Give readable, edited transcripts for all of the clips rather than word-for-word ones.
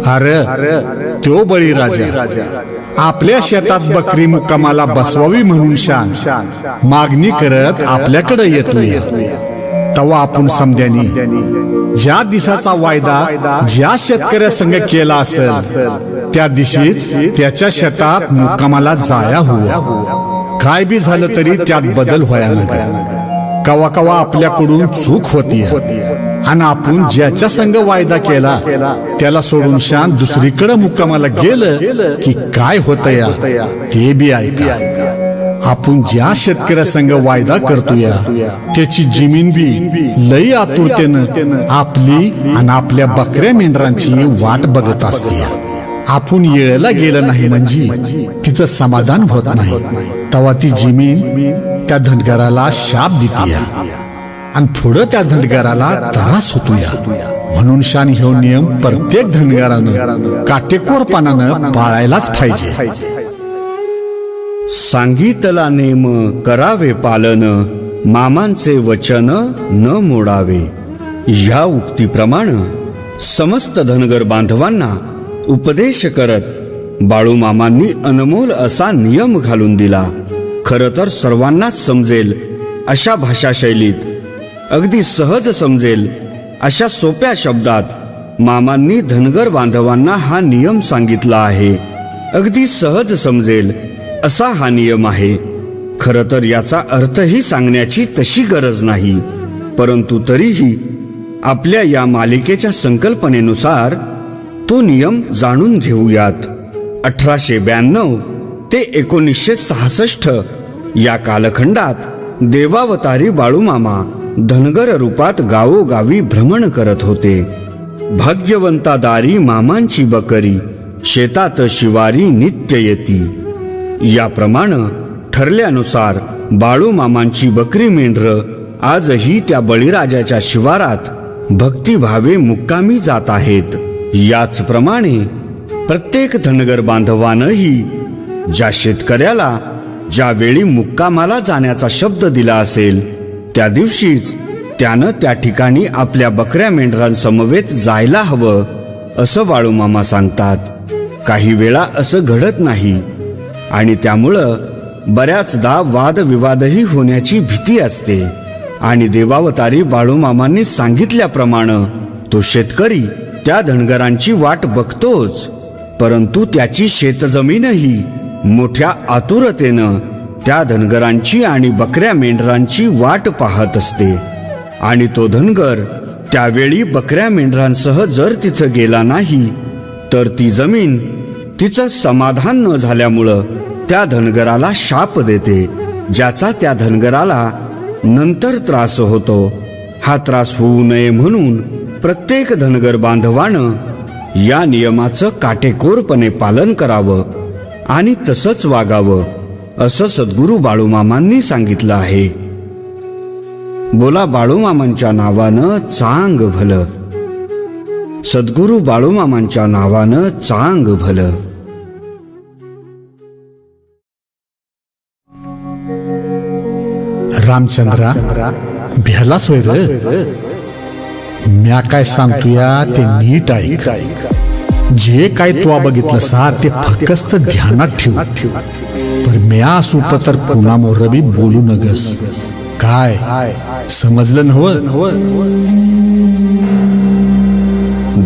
अरे तो बळीराजा आपल्या शेतात बकरी मुक्कामाला बसवावी म्हणून शान मागणी करत आपल्याकडे येतोय. तवा आपण समद्यानी ज्या दिवसाचा वायदा ज्या शेतकऱ्या संग केला असेल त्या दिवशीच त्याच्या शेतात मुक्कामाला जाया हुआ. काय बी झालं तरी त्यात बदल व्हाया नका. कवा कवा आपल्याकडून चूक होती आणि आपण ज्याच्या संग वायदा केला त्याला सोडून शान दुसरीकडे मुक्कामाला गेलं की काय होतं या ते बी ऐका. आपण ज्या शेतकऱ्या संग वायदा करतोय त्याची जमीन बी लई आतुरतेनं आपली आणि आपल्या बकऱ्या मेंढरांची वाट बघत असते. आपण येळेला गेलं नाही म्हणजे तिचं समाधान होत नाही. तेव्हा ती जमीन त्या धनगराला शाप देते आणि पुढं त्या धनगराला त्रास होतोया. म्हणून शान हे नियम प्रत्येक धनगरानं काटेकोरपणानं पाळायलाच पाहिजे. सांगितला नेम करावे पालन, मामांचे वचन न मोडावे. या उक्तीप्रमाणे समस्त धनगर बांधवांना उपदेश करत बाळूमामांनी अनमोल असा नियम घालून दिला. खरं तर सर्वांनाच समजेल अशा भाषाशैलीत, अगदी सहज समजेल अशा सोप्या शब्दात मामांनी धनगर बांधवांना हा नियम सांगितला आहे. अगदी सहज समजेल असा हा नियम आहे. खरं तर याचा अर्थही सांगण्याची तशी गरज नाही. परंतु तरीही आपल्या या मालिकेच्या संकल्पनेनुसार तो नियम जाणून घेऊयात. 1892 ते 1966 या कालखंडात देवावतारी बाळूमामा धनगर रूपात गावोगावी भ्रमण करत होते. भाग्यवंता दारी मामांची बकरी, शेतात शिवारी नित्य येती. याप्रमाणे ठरल्यानुसार बाळूमामांची बकरी मेंढर आजही त्या बळीराजाच्या शिवारात भक्तिभावे मुक्कामी जात आहेत. याचप्रमाणे प्रत्येक धनगर बांधवानंही ज्या शेतकऱ्याला ज्यावेळी मुक्कामाला जाण्याचा शब्द दिला असेल त्या दिवशीच त्यानं त्या ठिकाणी आपल्या बकऱ्या मेंढरांसमवेत जायला हवं असं बाळूमामा सांगतात. काही वेळा असं घडत नाही आणि त्यामुळं बऱ्याचदा वादविवादही होण्याची भीती असते. आणि देवावतारी बाळूमामांनी सांगितल्याप्रमाणे तो शेतकरी त्या धनगरांची वाट बघतोच, परंतु त्याची शेतजमीनही मोठ्या आतुरतेनं त्या धनगरांची आणि बकऱ्या मेंढरांची वाट पाहत असते. आणि तो धनगर त्यावेळी बकऱ्या मेंढरांसह जर तिथं गेला नाही तर ती जमीन तिचं समाधान न झाल्यामुळं त्या धनगराला शाप देते, ज्याचा त्या धनगराला नंतर त्रास होतो. हा त्रास होऊ नये म्हणून प्रत्येक धनगर बांधवानं या नियमाचं काटेकोरपणे पालन करावं आणि तसंच वागावं असं सद्गुरू बाळूमामांनी सांगितलं आहे. बोला बाळूमामांच्या नावानं चांग भलं. सद्गुरू बाळूमामांच्या नावानं चांग भलं. रामचंद्रा भ्यालाच होय र. म्या काय सांगतोया ते नीट ऐक. जे काय तू बघितलं सा ते फक्त ध्यानात ठेव. पर म्या असू तर कुणामोर बी बोलू नगस. काय समजलं नव्ह?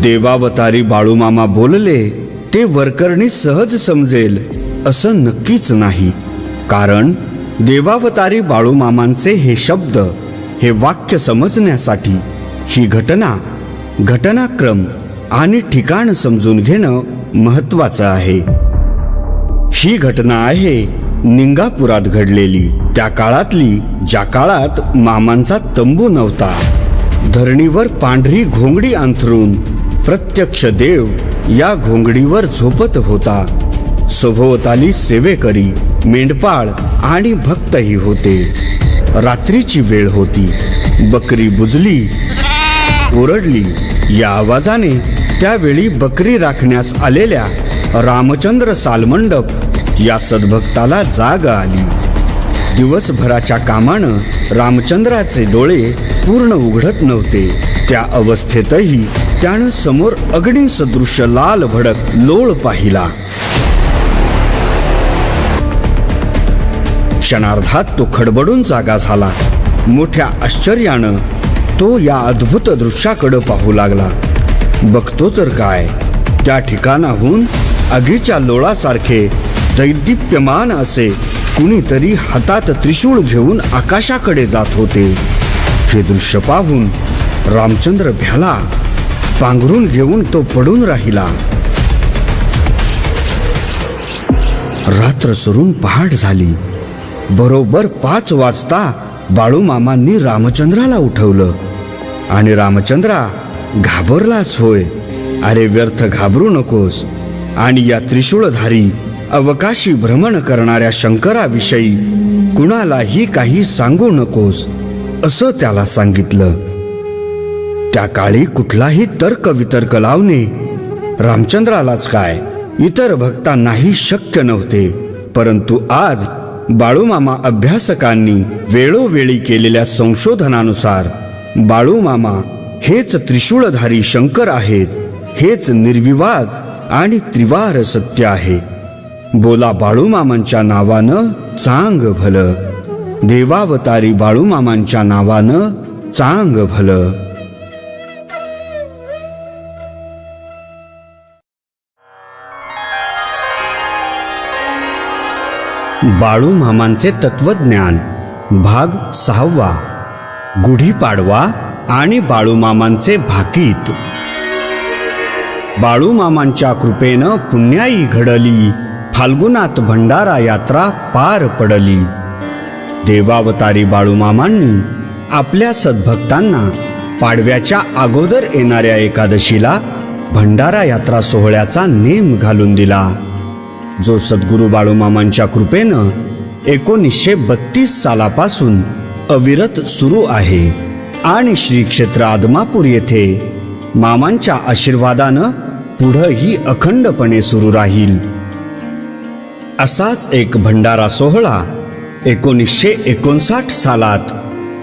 देवावतारी बाळूमामा बोलले ते वरकरणी सहज समजेल असं नक्कीच नाही. कारण देवावतारी बाळूमामांचे हे शब्द, हे वाक्य समजण्यासाठी ही घटनाक्रम आणि ठिकाण समजून घेणं महत्वाचं आहे. ही घटना आहे निंगापुरात घडलेली, त्या काळातली ज्या काळात मामांचा तंबू नव्हता. धरणीवर पांढरी घोंगडी अंथरून प्रत्यक्ष देव या घोंगडीवर झोपत होता. सभोवताली सेवेकरी, मेंढपाळ आणि भक्तही होते. रात्रीची वेळ होती. बकरी बुजली, ओरडली. या आवाजाने त्यावेळी बकरी राखण्यास आलेल्या रामचंद्र सालमंडप या सद्भक्ताला जाग आली. दिवसभराच्या कामानं रामचंद्राचे डोळे पूर्ण उघडत नव्हते. त्या अवस्थेतही त्यानं समोर अग्निसदृश्य लाल भडक लोळ पाहिला. क्षणार्धात तो खडबडून जागा झाला. मोठ्या आश्चर्यानं तो या अद्भुत दृश्याकडे पाहू लागला. बघतो तर काय, त्या ठिकाणाहून आगीच्या लोळासारखे दैदिप्यमान असे कुणीतरी हातात त्रिशूळ घेऊन आकाशाकडे जात होते. हे दृश्य पाहून रामचंद्र भ्याला. पांघरून घेऊन तो पडून राहिला. रात्र सरून पहाट झाली. बरोबर 5 वाजता बाळूमामांनी रामचंद्राला उठवलं. आणि रामचंद्रा, घाबरलास होय? अरे व्यर्थ घाबरू नकोस. आणि या त्रिशूळधारी अवकाशी भ्रमण करणाऱ्या शंकराविषयी कुणालाही काही सांगू नकोस, असं त्याला सांगितलं. त्या काळी कुठलाही तर्क वितर्क लावणे रामचंद्रालाच काय, इतर भक्तांनाही शक्य नव्हते. परंतु आज बाळूमामा अभ्यासकांनी वेळोवेळी केलेल्या संशोधनानुसार बाळूमामा हेच त्रिशूळधारी शंकर आहेत. हेच निर्विवाद आणि त्रिवार सत्य आहे. बोला बाळूमामांच्या नावानं चांग भलं. देवावतारी बाळूमामांच्या नावानं चांग भलं. बाळूमामांचे तत्वज्ञान भाग 6. गुढीपाडवा आणि बाळूमामांचे भाकीत. बाळूमामांच्या कृपेनं पुण्याई घडली. फाल्गुनात भंडारा यात्रा पार पडली. देवावतारी बाळूमामांनी आपल्या सद्भक्तांना पाडव्याच्या अगोदर येणाऱ्या एकादशीला भंडारा यात्रा सोहळ्याचा नेम घालून दिला, जो सद्गुरू बाळूमामांच्या कृपेनं 1932 सालापासून अविरत सुरू आहे. आणि श्री क्षेत्र आदमापूर येथे मामांच्या आशीर्वादानं पुढंही अखंडपणे सुरू राहील. असाच एक भंडारा सोहळा 1959 सालात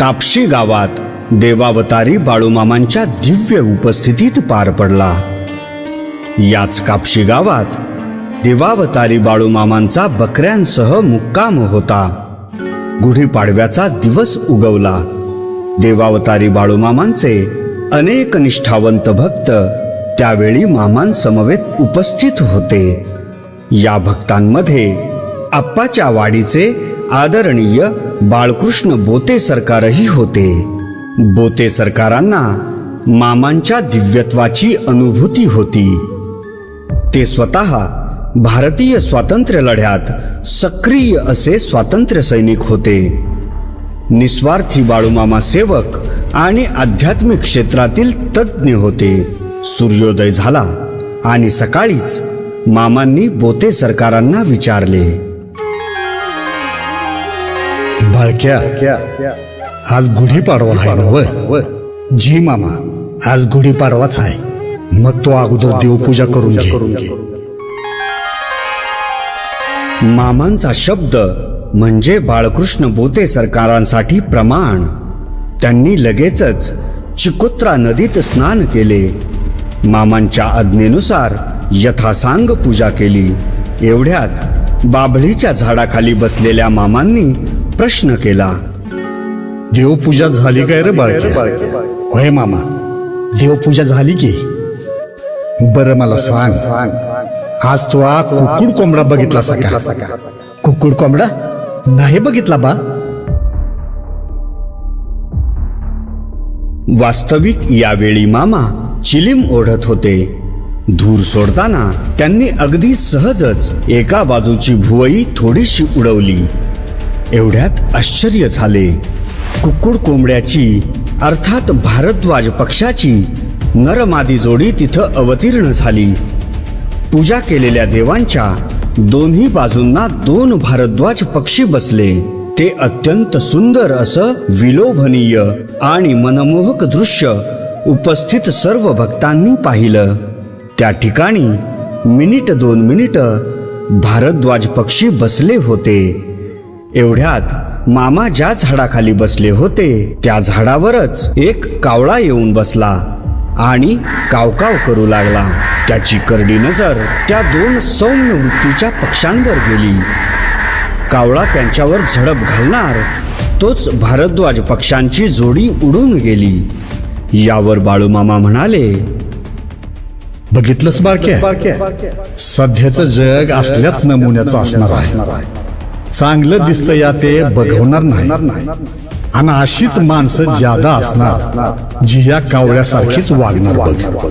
कापशी गावात देवावतारी बाळूमामांच्या दिव्य उपस्थितीत पार पडला. याच कापशी गावात देवावतारी बाळूमामांचा बकऱ्यांसह मुक्काम होता. गुढीपाडव्याचा दिवस उगवला. देवावतारी बाळूमामांचे अनेक निष्ठावंत भक्त त्यावेळी मामांसमवेत उपस्थित होते. या भक्तांमध्ये आप्पाच्या वाडीचे आदरणीय बाळकृष्ण बोते सरकारही होते. बोते सरकारांना मामांच्या दिव्यत्वाची अनुभूती होती. ते स्वतः भारतीय स्वातंत्र्य लढ्यात सक्रिय असे स्वातंत्र्य सैनिक होते. निस्वार्थी बाळूमामा सेवक आणि आध्यात्मिक क्षेत्रातील तज्ज्ञ होते. सूर्योदय झाला आणि सकाळीच मामांनी बोते सरकारांना विचारले, बाळक्या, आज गुढीपाडवा आहे नव्हे? जी मामा, आज गुढीपाडवाच आहे. मग तो अगोदर देवपूजा करून घे. मामांचा शब्द म्हणजे बाळकृष्ण बोते सरकारांसाठी प्रमाण. त्यांनी लगेचच चिकोत्रा नदीत स्नान केले. मामांच्या आज्ञेनुसार यथासांग पूजा केली. एवढ्यात बाभळीच्या झाडाखाली बसलेल्या मामांनी प्रश्न केला, देवपूजा झाली काय रे बाळक्या? होय मामा, देवपूजा झाली की. बरं मला सांग, आज तू कुकुड कोंबडा बघितला सका? कुकुड कोंबडा नाही बघितला बा. वास्तविक यावेळी मामा चिलीम ओढत होते. धूर सोडताना त्यांनी अगदी सहजच एका बाजूची भुवई थोडीशी उडवली. एवढ्यात आश्चर्य झाले. कुक्कुड कोंबड्याची अर्थात भारद्वाज पक्षाची नरमादी जोडी तिथं अवतीर्ण झाली. पूजा केलेल्या देवांच्या दोन्ही बाजूंना 2 भारद्वाज पक्षी बसले. ते अत्यंत सुंदर असं विलोभनीय आणि मनमोहक दृश्य उपस्थित सर्व भक्तांनी पाहिलं. त्या ठिकाणी 1-2 मिनिटं भारद्वाज पक्षी बसले होते. एवढ्यात मामा ज्या झाडाखाली बसले होते त्या झाडावरच एक कावळा येऊन बसला आणि कावकाव करू लागला. त्याची करडी नजर त्या दोन सौम्य वृत्तीच्या पक्ष्यांवर गेली. कावळा त्यांच्यावर झडप घालणार तोच भारद्वाज पक्ष्यांची जोडी उडून गेली. यावर बाळूमामा म्हणाले, बघितलंस बाळक्या, सध्याचं जग असल्याच नमुन्याचं असणार आहे. चांगलं दिसतं या ते बघवणार नाही, आणि अशीच माणसं ज्यादा असणार जी या कावळ्यासारखीच वागणार बघ.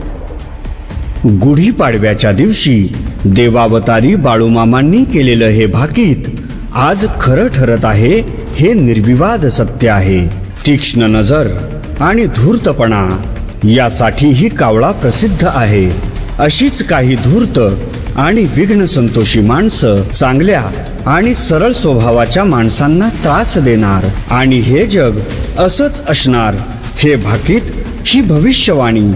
गुढीपाडव्याच्या दिवशी देवावतारी बाळूमामांनी केलेलं हे भाकीत आज खरं ठरत आहे. हे निर्विवाद सत्य आहे. तीक्ष्ण नजर आणि धूर्तपणा यासाठी ही कावळा प्रसिद्ध आहे. अशीच काही धूर्त आणि विघ्न संतोषी माणसं चांगल्या आणि सरळ स्वभावाच्या माणसांना त्रास देणार, आणि हे जग असंच असणार. हे भाकीत, ही भविष्यवाणी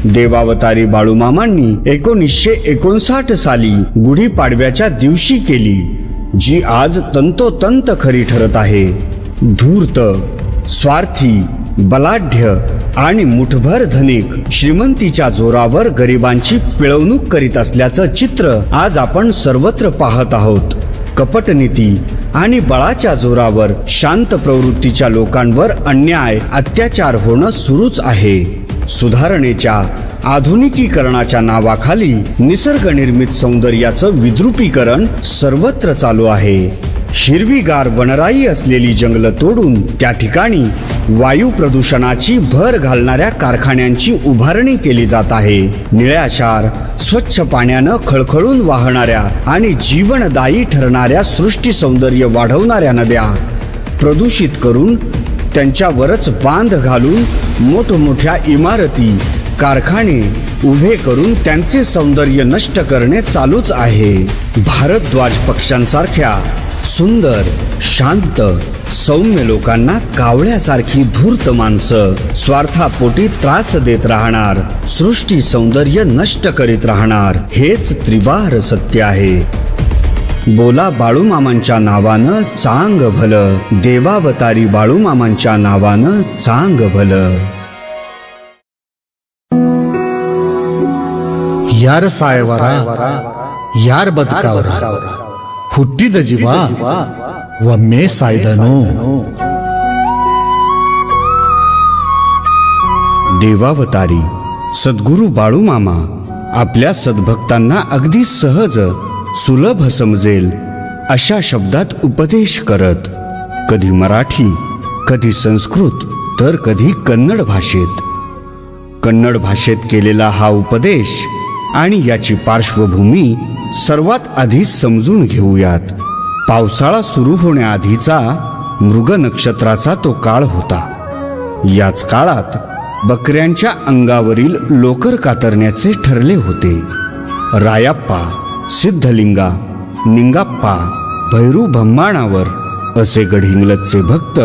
देवावतारी बाळूमामांनी 1959 साली गुढीपाडव्याच्या दिवशी केली, जी आज तंतोतंत खरी ठरत आहे. धूर्त, स्वार्थी, बलाढ्य आणि मुठभर धनिक श्रीमंतीच्या जोरावर गरिबांची पिळवणूक करीत असल्याचं चित्र आज आपण सर्वत्र पाहत आहोत. कपटनीती आणि बळाच्या जोरावर शांत प्रवृत्तीच्या लोकांवर अन्याय, अत्याचार होणं सुरूच आहे. सुधारणेच्या, आधुनिकीकरणाच्या नावाखाली निसर्गनिर्मित सौंदर्याचं विद्रुपीकरण सर्वत्र चालू आहे. हिरवीगार वनराई असलेली जंगलं तोडून त्या ठिकाणी वायू प्रदूषणाची भर घालणाऱ्या कारखान्यांची उभारणी केली जात आहे. निळ्याशार, स्वच्छ पाण्यानं खळखळून वाहणाऱ्या आणि जीवनदायी ठरणाऱ्या सृष्टी सौंदर्य वाढवणाऱ्या नद्या प्रदूषित करून त्यांच्यावरच बांध घालून मोठमोठ्या इमारती, कारखाने उभे करून त्यांचे सौंदर्य नष्ट करणे चालूच आहे. भारद्वाज पक्ष्यांसारख्या सुंदर, शांत, सौम्य लोकांना कावळ्यासारखी धूर्त माणसं स्वार्थापोटी त्रास देत राहणार, सृष्टी सौंदर्य नष्ट करीत राहणार. हेच त्रिवार सत्य आहे. बोला बाळूमामांच्या नावानं चांग भलं, देवावतारी बाळूमामांच्या नावानं चांग भलं. यार सायवारा, यार बदकावरा, ಹುಟ್ಟಿದ ಜೀವ ಒಮ್ಮೆ ಸಾಯ್ದನು. देवावतारी सद्गुरू बाळूमामा आपल्या सद्भक्तांना अगदी सहज, सुलभ समजेल अशा शब्दात उपदेश करत, कधी मराठी, कधी संस्कृत, तर कधी कन्नड भाषेत. कन्नड भाषेत केलेला हा उपदेश आणि याची पार्श्वभूमी सर्वात आधी समजून घेऊयात. पावसाळा सुरू होण्याआधीचा मृग नक्षत्राचा तो काळ होता. याच काळात बकऱ्यांच्या अंगावरील लोकर कातरण्याचे ठरले होते. रायाप्पा, सिद्धलिंगा, निंगाप्पा, भैरू भंबाणावर असे गडहिंग्लजचे भक्त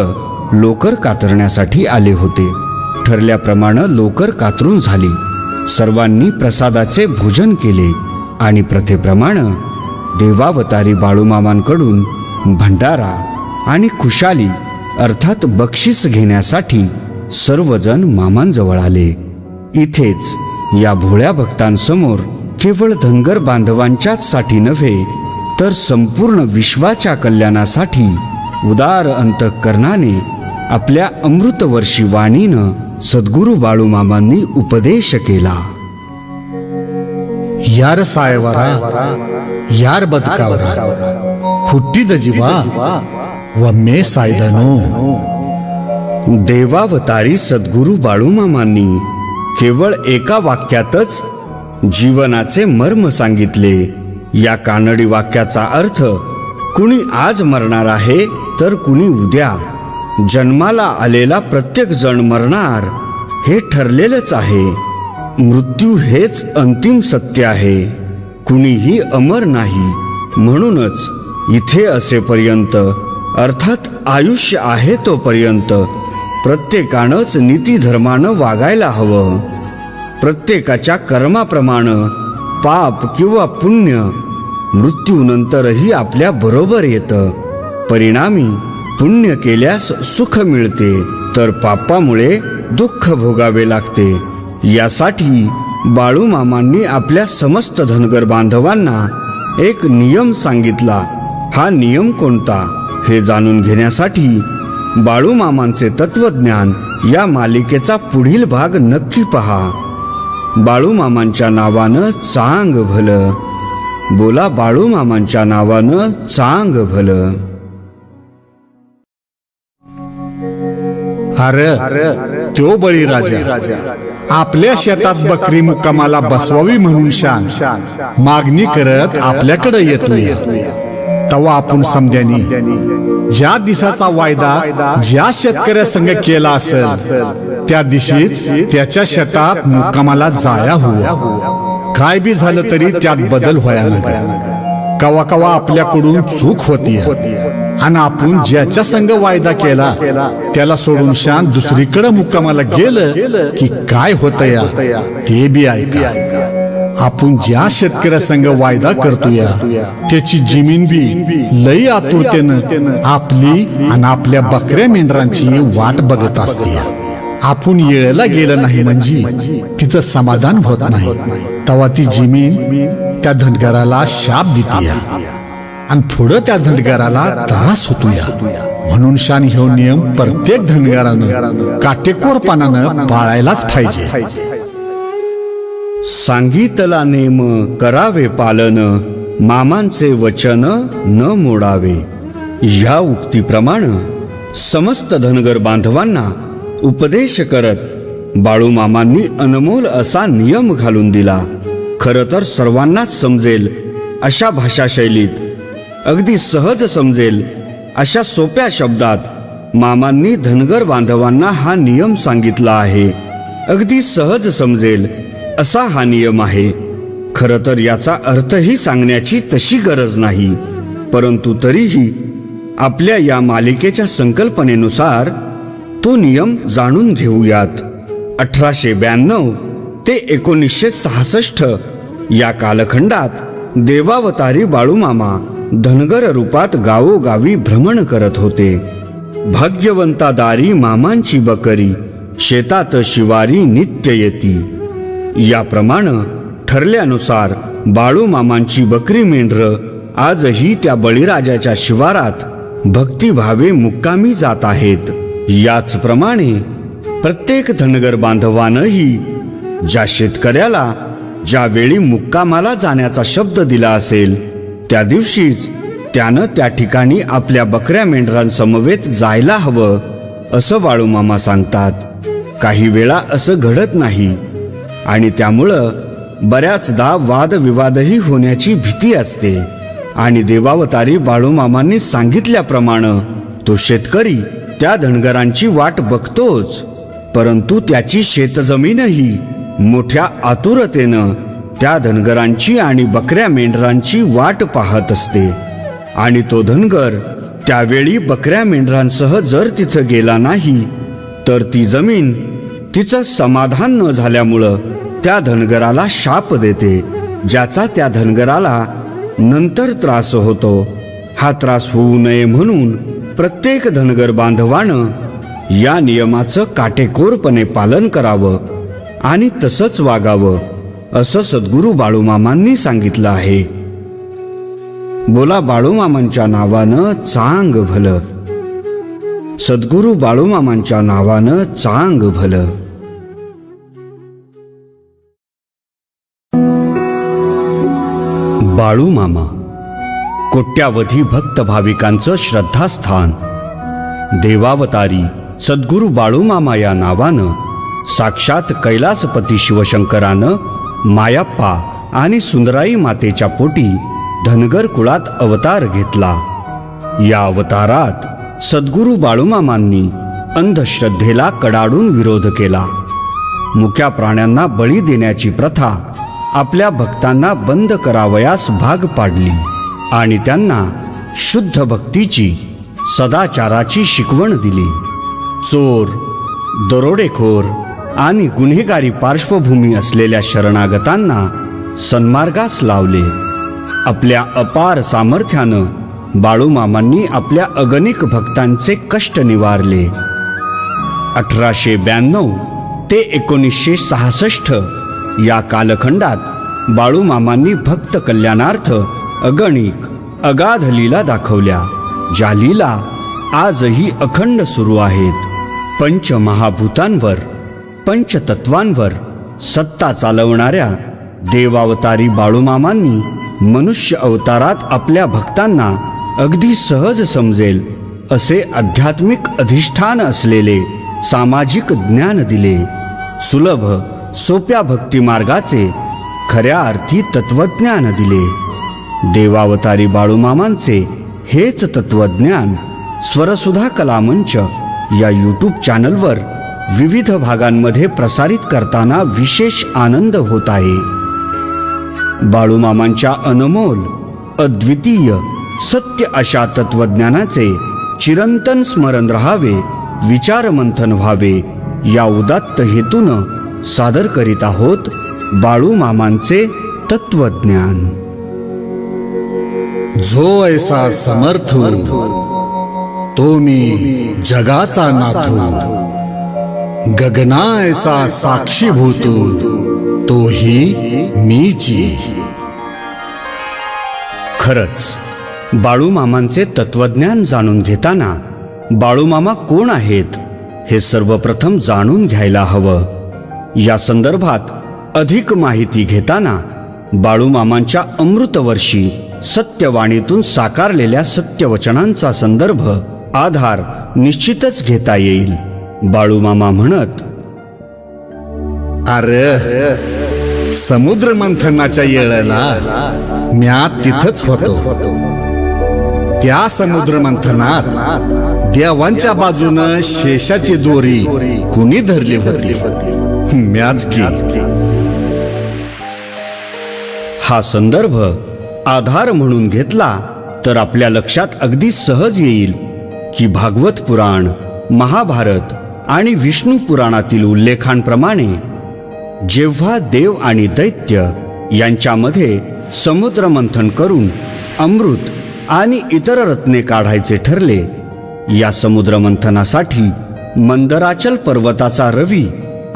लोकर कातरण्यासाठी आले होते. ठरल्याप्रमाणे लोकर कातरून झाली. सर्वांनी प्रसादाचे भोजन केले आणि प्रथेप्रमाणे देवावतारी बाळूमामांकडून भंडारा आणि खुशाली अर्थात बक्षीस घेण्यासाठी सर्वजण मामांजवळ आले. इथेच या भोळ्या भक्तांसमोर केवळ धनगर बांधवांच्याच साठी नव्हे, तर संपूर्ण विश्वाच्या कल्याणासाठी उदार अंतःकरणाने आपल्या अमृतवर्षी वाणीनं सद्गुरू बाळूमामांनी उपदेश केला. ಯಾರ ಸಾಯವರ ಯಾರ ಬದುಕವರ ಹುಟ್ಟಿದ ಜೀವ ಒಮ್ಮೆ ಸಾಯ್ದನು. देवावतारी सद्गुरू बाळूमामांनी केवळ एका वाक्यातच जीवनाचे मर्म सांगितले. या कानडी वाक्याचा अर्थ कुणी आज मरणार आहे तर कुणी उद्या. जन्माला आलेला प्रत्येक जण मरणार हे ठरलेलंच आहे. मृत्यू हेच अंतिम सत्य आहे. कुणीही अमर नाही. म्हणूनच इथे असेपर्यंत अर्थात आयुष्य आहे तोपर्यंत प्रत्येकानंच नीतिधर्मानं वागायला हवं. प्रत्येकाच्या कर्माप्रमाणे पाप किंवा पुण्य मृत्यूनंतरही आपल्या बरोबर येतं. परिणामी पुण्य केल्यास सुख मिळते, तर पापामुळे दुःख भोगावे लागते. यासाठी बाळूमामांनी आपल्या समस्त धनगर बांधवांना एक नियम सांगितला. हा नियम कोणता हे जाणून घेण्यासाठी बाळूमामांचे तत्वज्ञान या मालिकेचा पुढील भाग नक्की पहा. बाळूमामांच्या नावानं चांग भलं. बोला बाळूमामांच्या नावानं चांग भलं. अरे तो बळीराजा आपल्या शेतात बकरी मुक्कामाला बसवावी म्हणून शान मागणी करत आपल्याकडे येतोय. तवा आपण समद्यानी ज्या दिवसाचा वायदा ज्या शेतकऱ्यासंग केला असेल त्या दिवशीच त्याच्या शेतात मुक्कामाला जाया हुआ. काय बी झालं तरी त्यात बदल व्हाया नका. कवा कवा आपल्याकडून चूक होती आणि आपण ज्याच्या संग वायदा केला त्याला सोडून शान दुसरीकडे मुक्कामाला गेलं की काय होतं या ते बी ऐका. आपण ज्या शेतकऱ्यासंग वायदा करतोय त्याची जमीन बी लई आतुरतेनं आपली आणि आपल्या बकऱ्या मेंढरांची वाट बघत असते. आपण येळेला गेलं नाही म्हणजे तिचं समाधान होत नाही. तेव्हा ती जमीन त्या धनगराला शाप देते आणि पुढं त्या धनगराला त्रास होतोय. म्हणून शान ह्यो नियम प्रत्येक धनगरानं काटेकोरपणानं पाळायलाच पाहिजे. सांगितला नेम करावे पालन, मामांचे वचन न मोडावे. या उक्तीप्रमाणे समस्त धनगर बांधवांना उपदेश करत बाळूमामांनी अनमोल असा नियम घालून दिला. खरं तर सर्वांनाच समजेल अशा भाषाशैलीत, अगदी सहज समजेल अशा सोप्या शब्दात मामांनी धनगर बांधवांना हा नियम सांगितला आहे. अगदी सहज समजेल असा हा नियम आहे. खरं तर याचा अर्थही सांगण्याची तशी गरज नाही. परंतु तरीही आपल्या या मालिकेच्या संकल्पनेनुसार तो नियम जाणून घेऊयात. 1892 ते 1966 या कालखंडात देवावतारी बाळूमामा धनगर रूपात गावोगावी भ्रमण करत होते. भाग्यवंता दारी मामांची बकरी, शेतात शिवारी नित्य येती. याप्रमाणे ठरल्यानुसार बाळूमामांची बकरी मेंढर आजही त्या बळीराजाच्या शिवारात भक्तिभावे मुक्कामी जात आहेत. याचप्रमाणे प्रत्येक धनगर बांधवानंही ज्या शेतकऱ्याला ज्यावेळी मुक्कामाला जाण्याचा शब्द दिला असेल त्या दिवशीच त्यानं त्या ठिकाणी आपल्या बकऱ्या मेंढरांसमवेत जायला हवं असं बाळूमामा सांगतात. काही वेळा असं घडत नाही आणि त्यामुळं बऱ्याचदा वादविवादही होण्याची भीती असते. आणि देवावतारी बाळूमामांनी सांगितल्याप्रमाणे तो शेतकरी त्या धनगरांची वाट बघतोच, परंतु त्याची शेतजमीनही मोठ्या आतुरतेनं त्या धनगरांची आणि बकऱ्या मेंढरांची वाट पाहत असते. आणि तो धनगर त्यावेळी बकऱ्या मेंढरांसह जर तिथं गेला नाही तर ती जमीन तिचं समाधान न झाल्यामुळं त्या धनगराला शाप देते, ज्याचा त्या धनगराला नंतर त्रास होतो. हा त्रास होऊ नये म्हणून प्रत्येक धनगर बांधवानं या नियमाचं काटेकोरपणे पालन करावं आणि तसंच वागावं असं सद्गुरू बाळूमामांनी सांगितलं आहे. बोला बाळूमामांच्या नावानं चांग भलं. सद्गुरू बाळूमामांच्या नावानं चांग भलं. बाळूमामा कोट्यावधी भक्त भाविकांचं श्रद्धास्थान. देवावतारी सद्गुरू बाळूमामा या नावानं साक्षात कैलासपती शिवशंकरानं मायाप्पा आणि सुंदराई मातेच्या पोटी धनगर कुळात अवतार घेतला. या अवतारात सद्गुरू बाळूमामांनी अंधश्रद्धेला कडाडून विरोध केला. मुक्या प्राण्यांना बळी देण्याची प्रथा आपल्या भक्तांना बंद करावयास भाग पाडली आणि त्यांना शुद्ध भक्तीची सदाचाराची शिकवण दिली. चोर, दरोडेखोर आणि गुन्हेगारी पार्श्वभूमी असलेल्या शरणागतांना सन्मार्गास लावले. आपल्या अपार सामर्थ्यानं बाळूमामांनी आपल्या अगणिक भक्तांचे कष्ट निवारले. 1892 ते 1966 या कालखंडात बाळूमामांनी भक्त कल्याणार्थ अगणिक अगाध लीला दाखवल्या, ज्या लीला आजही अखंड सुरू आहेत. पंचमहाभूतांवर, पंचतत्वांवर सत्ता चालवणाऱ्या देवावतारी बाळूमामांनी मनुष्य अवतारात आपल्या भक्तांना अगदी सहज समजेल असे आध्यात्मिक अधिष्ठान असलेले सामाजिक ज्ञान दिले. सुलभ सोप्या भक्तिमार्गाचे खऱ्या अर्थी तत्वज्ञान दिले. देवावतारी बाळूमामांचे हेच तत्वज्ञान स्वरसुधा कलामंच या यूट्यूब चॅनलवर विविध भागांमध्ये प्रसारित करताना विशेष आनंद होत आहे. बाळूमामांच्या अनमोल अद्वितीय सत्य अशा तत्वज्ञानाचे चिरंतन स्मरण राहावे, विचारमंथन व्हावे या उदात्त हेतून सादर करीत आहोत बाळूमामांचे तत्वज्ञान. जो ऐसा समर्थ तो मी जगाचा नाथू, गगना ऐसा साक्षीभूत तोही मीची. खरंच बाळूमामांचे तत्वज्ञान जाणून घेताना बाळूमामा कोण आहेत हे सर्वप्रथम जाणून घ्यायला हवं. या संदर्भात अधिक माहिती घेताना बाळूमामांच्या अमृतवर्षी सत्यवाणीतून साकारलेल्या सत्यवचनांचा संदर्भ आधार निश्चितच घेता येईल. बाळूमामा म्हणत, अरे समुद्र मंथनाच्या येळेला म्या तिथंच होतो. त्या समुद्र मंथनात देवांच्या बाजूनं शेषाची दोरी कुणी धरली होती? म्याच की. हा संदर्भ आधार म्हणून घेतला तर आपल्या लक्षात अगदी सहज येईल की भागवत पुराण, महाभारत आणि विष्णू पुराणातील उल्लेखांप्रमाणे जेव्हा देव आणि दैत्य यांच्यामध्ये समुद्र मंथन करून अमृत आणि इतर रत्ने काढायचे ठरले, या समुद्र मंथनासाठी मंदराचल पर्वताचा रवी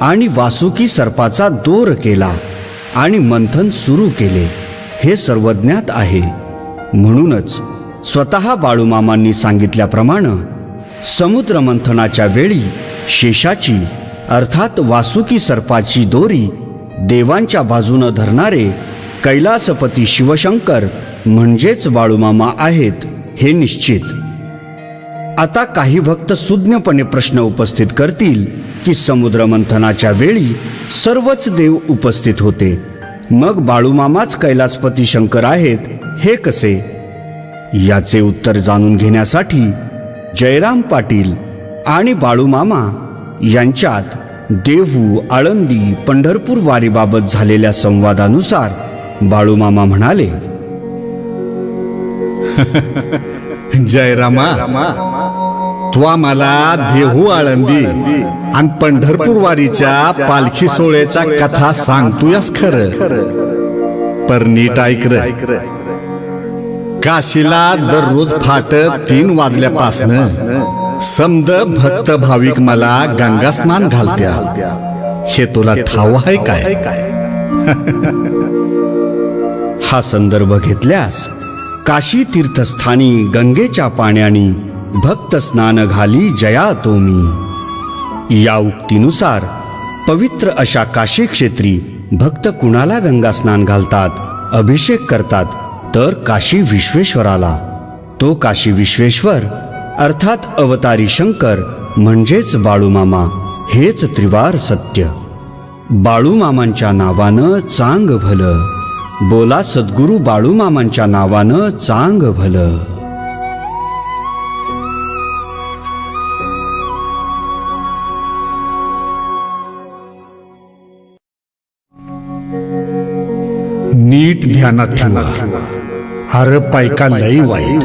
आणि वासुकी सर्पाचा दोर केला आणि मंथन सुरू केले हे सर्वज्ञात आहे. म्हणूनच स्वतः बाळूमामांनी सांगितल्याप्रमाणे समुद्र मंथनाच्या वेळी शेषाची अर्थात वासुकी सर्पाची दोरी देवांच्या बाजूने धरणारे कैलासपती शिवशंकर म्हणजेच बाळूमामा आहेत हे निश्चित. आता काही भक्त सुज्ञपणे प्रश्न उपस्थित करतील की समुद्र मंथनाच्या वेळी सर्वच देव उपस्थित होते, मग बाळूमामाच कैलासपती शंकर आहेत हे कसे? याचे उत्तर जाणून घेण्यासाठी जयराम पाटील आणि बाळूमामा यांच्यात देहू, आळंदी, पंढरपूर वारीबाबत झालेल्या संवादानुसार बाळूमामा म्हणाले, जयरामा, तू आम्हाला देहू, आळंदी आणि पंढरपूर वारीच्या पालखी सोहळ्याच्या कथा सांगतोयस खरं, पर नीट ऐक रे. काशीला दररोज फाट 3 वाजल्यापासनं समद भक्त भाविक मला गंगा स्नान घालत्या, हे तुला ठाव आहे काय? हा संदर्भ घेतल्यास काशी तीर्थस्थानी गंगेच्या पाण्याने भक्त स्नान घाली जया तोमी या उक्तीनुसार पवित्र अशा काशी क्षेत्री भक्त कुणाला गंगा स्नान घालतात, अभिषेक करतात? तर काशी विश्वेश्वराला. तो काशी विश्वेश्वर अर्थात अवतारी शंकर म्हणजेच बाळूमामा हेच त्रिवार सत्य. बाळूमामांच्या नावानं चांग भलं, बोला सद्गुरू बाळूमामांच्या नावानं चांग भलं. नीट ध्यानात ठेवा. अरे पैका लई वाईट.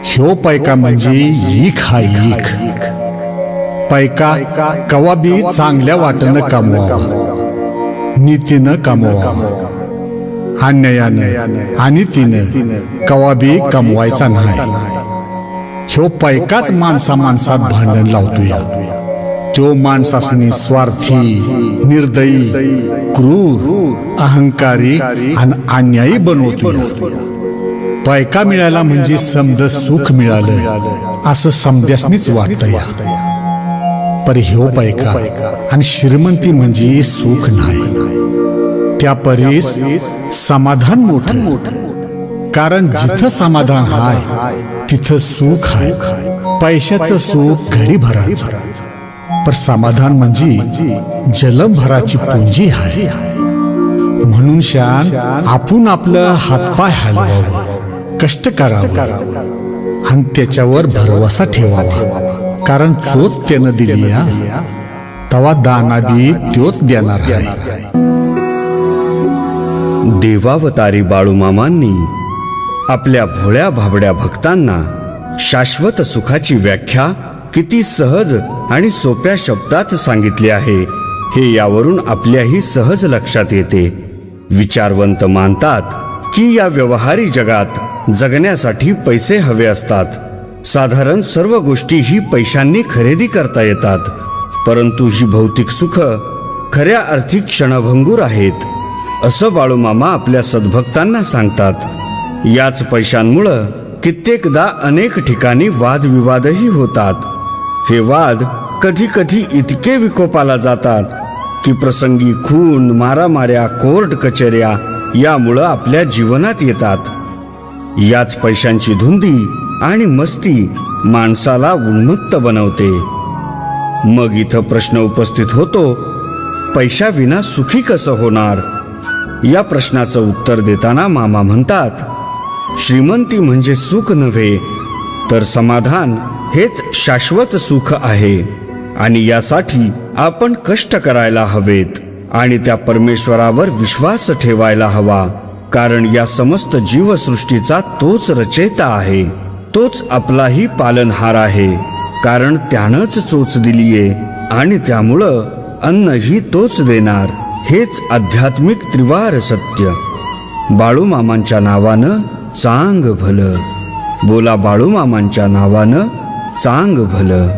ह्यो पैका म्हणजे ईक हा ईक. पैका कवा बी चांगल्या वाटेनं कमवावा, नीतीनं कमवावा. अन्यायानं आणि तिनं कवा बी कमवायचा नाही. ह्यो पैकाच माणसात भांडण लावतोय. त्यो माणसासनी स्वार्थी, निर्दयी, क्रूर, अहंकारी आणि अन्यायी बनवतो. पैका मिळाला म्हणजे समद सुख मिळालं असं समद्यासनीच वाटतं या. पर ह्यो पैका आणि श्रीमंती म्हणजे सुख नाही, त्या परीस समाधान मोठं. कारण जिथं समाधान हाय तिथं सुख हाय. पैशाचं सुख घडी भराचं, पर समाधान म्हणजे जलभराची पुंजी आहे. म्हणून शान आपण आपलं हातपाय हलवावं, कष्ट करावं आणि त्याच्यावर भरवसा ठेवावा. कारण चोच त्यानं दिली तवा दाना बी त्योच देणार आहे. देवावतारी बाळूमामांनी आपल्या भोळ्या भाबड्या भक्तांना शाश्वत सुखाची व्याख्या किती सहज आणि सोप्या शब्दात सांगितली आहे हे यावरून आपल्याही सहज लक्षात येते. विचारवंत मानतात की या व्यवहारी जगात जगण्यासाठी पैसे हवे असतात. साधारण सर्व गोष्टी ही पैशांनी खरेदी करता येतात. परंतु ही भौतिक सुख खऱ्या अर्थी क्षणभंगूर आहेत असं बाळूमामा आपल्या सद्भक्तांना सांगतात. याच पैशांमुळं कित्येकदा अनेक ठिकाणी वादविवादही होतात. हे वाद कधी कधी इतके विकोपाला जातात की प्रसंगी खून, मारामाऱ्या, कोर्ट कचेऱ्या यामुळं आपल्या जीवनात येतात. याच पैशांची धुंदी आणि मस्ती माणसाला उन्मत्त बनवते. मग इथं प्रश्न उपस्थित होतो, पैशाविना सुखी कसं होणार? या प्रश्नाचं उत्तर देताना मामा म्हणतात, श्रीमंती म्हणजे सुख नव्हे तर समाधान हेच शाश्वत सुख आहे. आणि यासाठी आपण कष्ट करायला हवेत आणि त्या परमेश्वरावर विश्वास ठेवायला हवा. कारण या समस्त जीवसृष्टीचा तोच रचयिता आहे, तोच आपलाही पालनहार आहे. कारण त्यानंच चोच दिलीये आणि त्यामुळं अन्नही तोच देणार. हेच आध्यात्मिक त्रिवार सत्य. बाळूमामांच्या नावानं चांग भलं. बोला बाळूमामांच्या नावानं चांग भलं.